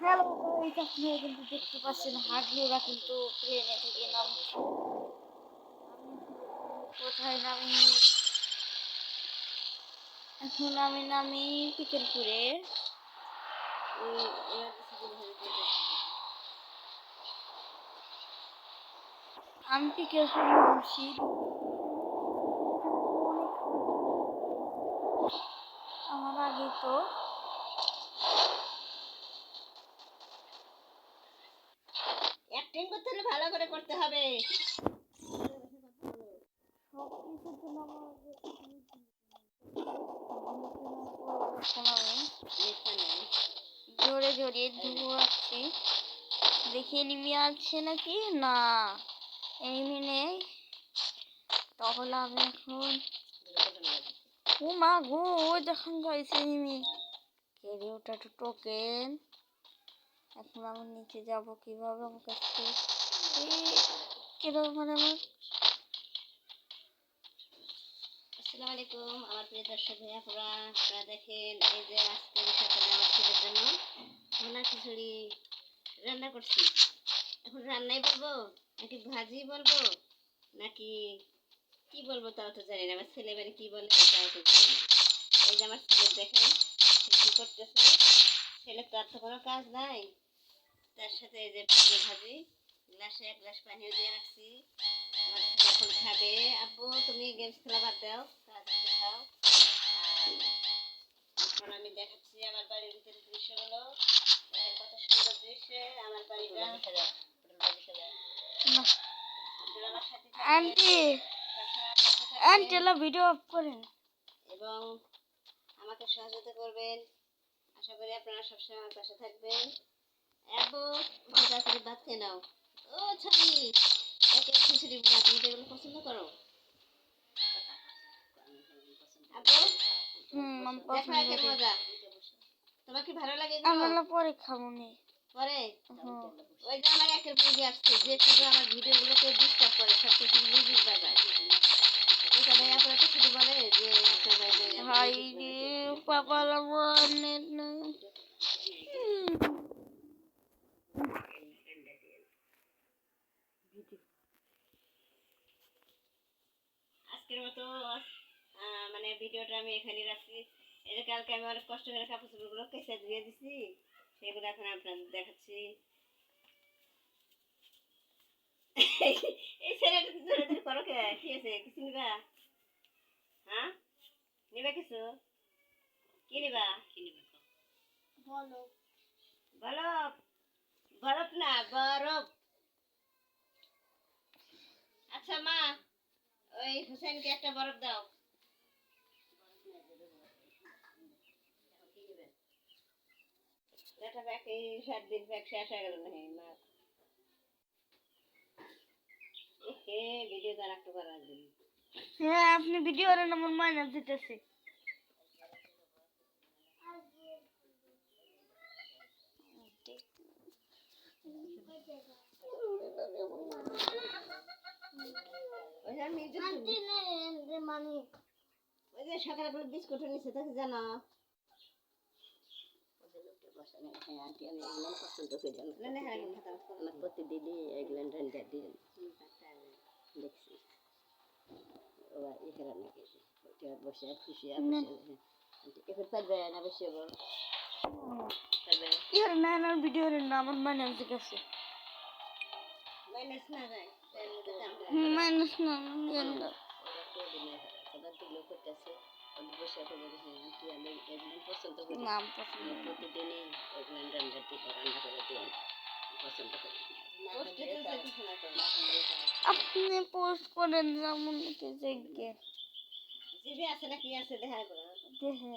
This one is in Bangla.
হ্যালো গাইস, আপনারা কিন্তু দেখতে পাচ্ছেন হাগলুরা কিন্তু প্লেনে থেকে নামছে। কোথায় নামি? এখন আমি নামি পিকেলপুরে। আমি পিকেলপুর নামছি। আমার আগে তো অ্যাক্টিং করতে হলে ভালো করে করতে হবে। সব কিছুর জন্য আমি জোরে জোরে দৌড়াচ্ছি। দেখি এনিমি আছে নাকি না, এনিমি নেই। তাহলে আমি এখন ও মা গো, ওই যখন যাইছে এনিমি কেড়ে ওটা একটু টোকেন। এখন আমি নিচে যাব কিভাবে? আমার কাছে কিরকম মানে আমার আসসালামু আলাইকুম আমার প্রিয় দর্শক ভাইয়া, আপনারা দেখেন এই যে আজকে সকালে আমার ছেলের জন্য ভুনা খিচুড়ি রান্না করছি। এখন রান্নাই বলবো নাকি ভাজি বলবো নাকি কি বলবো তাও তো জানি না। আমার ছেলে বাড়ি কি বলে তাও তো জানি না। এই যে আমার ছেলে দেখেন কি করতেছে। ছেলের তো আর তো কোনো কাজ নাই, তার সাথে এই যে ভাজি, গ্লাসে এক গ্লাস পানিও দিয়ে রাখছি। আমার ছেলে এখন খাবে। আব্বু তুমি গেমস খেলা বাদ দাও, তাড়াতাড়ি খাও। আর এখন আমি দেখাচ্ছি আমার বাড়ির ভিতরে দৃশ্যগুলো। দেখেন কত সুন্দর দৃশ্য আমার বাড়িটা। আমার সাথে আন্টি আন্টি ভিডিও অফ করেন এবং আমাকে সহযোগিতা করবেন। আশা করি আপনারা সবসময় আমার পাশে থাকবেন। আব্বু তাড়াতাড়ি ভাত খেয়ে নাও। ও ছবি একে খিচুড়ি বোনা, তুমি তো এগুলো পছন্দ করো আব্বু? দেখো একের মজা। তোমার কি ভালো লাগে? আমরা পরে খাবনি পরে ওই যে আমার একের মুরগি আসছে যে শুধু আমার ভিডিওগুলোকে ডিস্টার্ব করে, সব কিছু মিউজিক বাজায়। এটা ভাই আপনারা তো শুধু বলে যে ভাই রে পাপা নেট নাই। আজকের মতো মানে ভিডিওটা আমি এখানে রাখছি। এই যে কালকে আমি অনেক কষ্ট করে কাপড় চোপড়গুলো কেচে ধুয়ে দিছি, সেগুলো এখন আপনাদের দেখাচ্ছি। এই ছেলেটা ধরে ধরে করো কে? কি আছে? কিছু নিবা? হ্যাঁ নিবা কিছু? কি নিবা? বলো বরফ? বরফ না বরফ। আচ্ছা মা, ওই হুসেনকে একটা বরফ দাও। এটা ব্যাগ এই 7 দিন ব্যাগ শেষ হয়ে গেল না মা। ভিডিও তার একটু করার জন্য। হ্যাঁ, আপনি ভিডিও করেন, আমার মাইনাস দিতেছে। ওই যে সকালবেলা বিস্কুট নিচ্ছে তাকে জানো? প্রতিদিনই এগুলো রান্না দিন দেখছি ওরা এখানে রান্না খেয়েছে বসে খুশি এখন পারবে না বসে ইয়ার না না ভিডিও না, আমার মাইনাস দিতেছে। মাইনাস না যায় মাইনাস না ইয়ার দিলো করতেছে বসে পছন্দ করি নাম পছন্দ প্রতিদিনই এগুলো রান্না দিই রান্না করে দিই পছন্দ করি। আপনি পোস্ট করেন যেমন কি দেখে জিভে আছে না কি আছে দেখা করো দেখে